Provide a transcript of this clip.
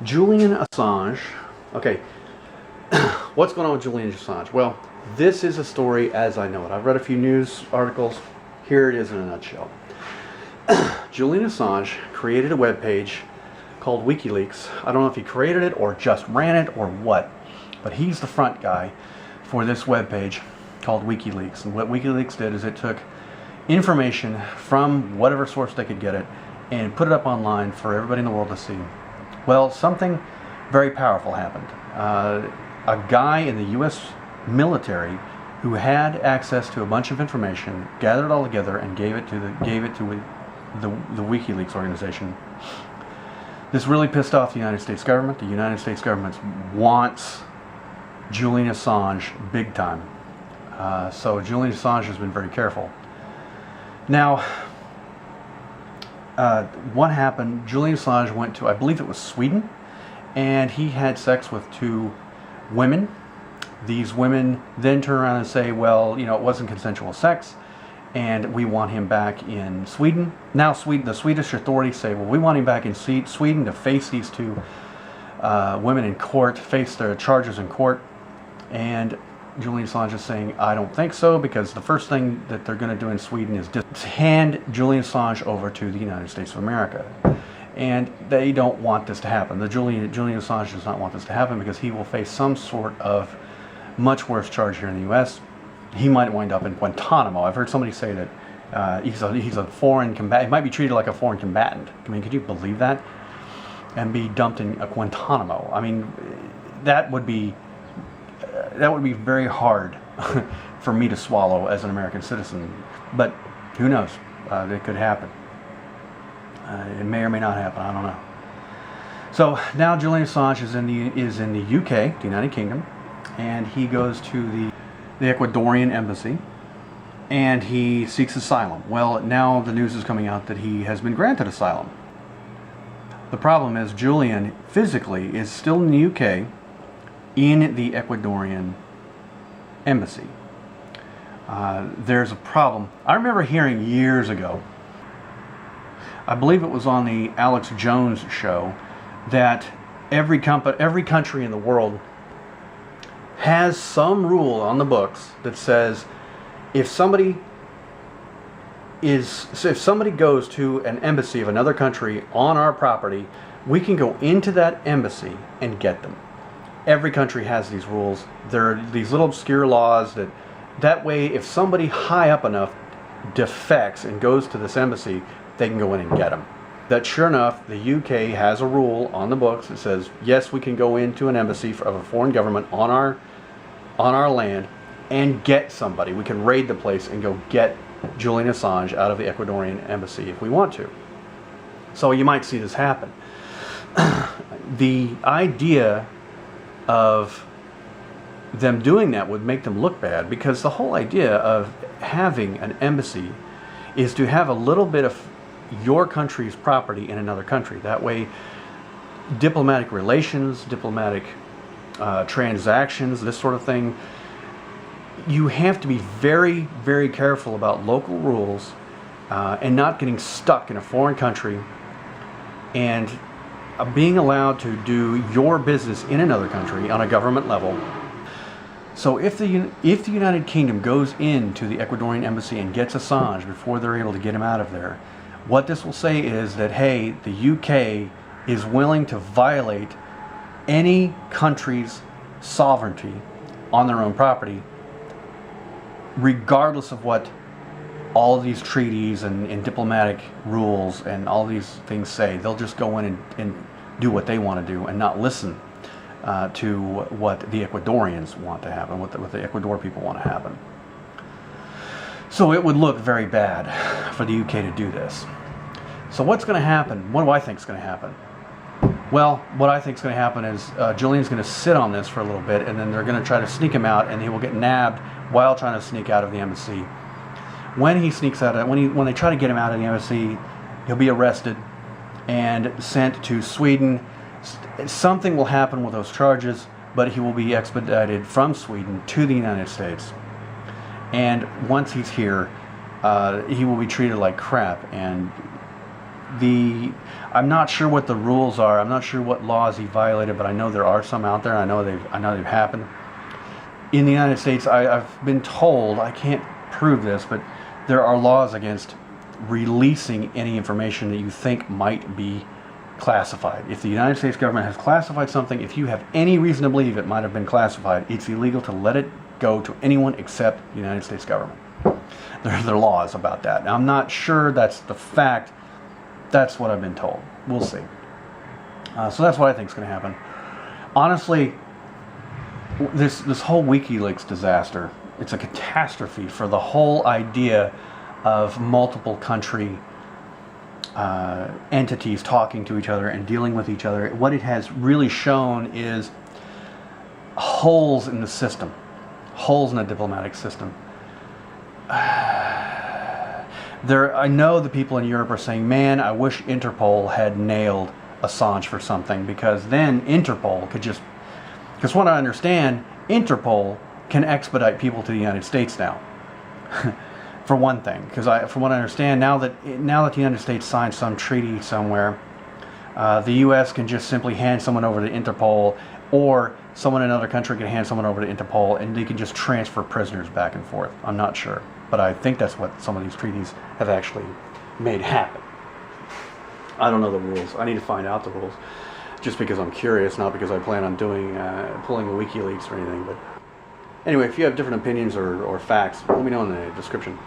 Julian Assange. Okay, what's going on with Julian Assange? Well, this is a story as I know it. I've read a few news articles. Here it is in a nutshell. Julian Assange created a webpage called WikiLeaks. I don't know if he created it or just ran it or what, but he's the front guy for this webpage called WikiLeaks. And what WikiLeaks did is it took information from whatever source they could get it and put it up online for everybody in the world to see. Well, something very powerful happened. A guy in the U.S. military who had access to a bunch of information gathered it all together and gave it to the WikiLeaks organization. This really pissed off the United States government. The United States government wants Julian Assange big time. So Julian Assange has been very careful. Now, what happened? Julian Assange went to, I believe it was Sweden, and he had sex with two women. These women then turn around and say, well, you know, it wasn't consensual sex, and we want him back in Sweden. Now the Swedish authorities say, well, we want him back in Sweden to face these two women in court, face their charges in court. And Julian Assange is saying, I don't think so, because the first thing that they're going to do in Sweden is just hand Julian Assange over to the United States of America. And they don't want this to happen. Julian Assange does not want this to happen because he will face some sort of much worse charge here in the U.S. He might wind up in Guantanamo. I've heard somebody say that he's a foreign combatant. He might be treated like a foreign combatant. I mean, could you believe that? And be dumped in a Guantanamo. I mean, that would be very hard for me to swallow as an American citizen. But who knows? It could happen. It may or may not happen. I don't know. So now Julian Assange is in the UK, the United Kingdom, and he goes to the Ecuadorian embassy, and he seeks asylum. Well, now the news is coming out that he has been granted asylum. The problem is Julian physically is still in the UK, in the Ecuadorian embassy. There's a problem. I remember hearing years ago, I believe it was on the Alex Jones show, that every country in the world has some rule on the books that says if somebody goes to an embassy of another country on our property, we can go into that embassy and get them. Every country has these rules. There are these little obscure laws that way if somebody high up enough defects and goes to this embassy, they can go in and get them. That sure enough, the UK has a rule on the books that says, yes, we can go into an embassy of a foreign government on our land and get somebody. We can raid the place and go get Julian Assange out of the Ecuadorian embassy if we want to. So you might see this happen. The idea of them doing that would make them look bad, because the whole idea of having an embassy is to have a little bit of your country's property in another country. That way, diplomatic relations, diplomatic transactions, this sort of thing, you have to be very, very careful about local rules and not getting stuck in a foreign country and being allowed to do your business in another country on a government level. So if the United Kingdom goes into the Ecuadorian embassy and gets Assange before they're able to get him out of there, what this will say is that, hey, the UK is willing to violate any country's sovereignty on their own property, regardless of what all of these treaties and diplomatic rules and all these things say. They'll just go in and do what they want to do and not listen to what the Ecuadorians want to happen, what the Ecuador people want to happen. So it would look very bad for the UK to do this. So what's going to happen? What do I think is going to happen? Well, what I think is going to happen is Julian's going to sit on this for a little bit, and then they're going to try to sneak him out, and he will get nabbed while trying to sneak out of the embassy. When he sneaks out, when they try to get him out of the embassy, he'll be arrested and sent to Sweden. Something will happen with those charges, but he will be expedited from Sweden to the United States. And once he's here, he will be treated like crap, and I'm not sure what the rules are. I'm not sure what laws he violated, but I know there are some out there. I know they've happened. In the United States, I've been told, I can't prove this, but there are laws against releasing any information that you think might be classified. If the United States government has classified something, if you have any reason to believe it might have been classified, it's illegal to let it go to anyone except the United States government. There are laws about that. Now, I'm not sure that's the fact. That's what I've been told. We'll see. So that's what I think is going to happen. Honestly, this whole WikiLeaks disaster, it's a catastrophe for the whole idea of multiple country entities talking to each other and dealing with each other. What it has really shown is holes in the system, holes in the diplomatic system. I know the people in Europe are saying, man, I wish Interpol had nailed Assange for something, because then Interpol could just, because what I understand, Interpol can expedite people to the United States now. For one thing, because from what I understand, now that the United States signed some treaty somewhere, the U.S. can just simply hand someone over to Interpol, or someone in another country can hand someone over to Interpol, and they can just transfer prisoners back and forth. I'm not sure, but I think that's what some of these treaties have actually made happen. I don't know the rules. I need to find out the rules, just because I'm curious, not because I plan on pulling a WikiLeaks or anything. But anyway, if you have different opinions or facts, let me know in the description.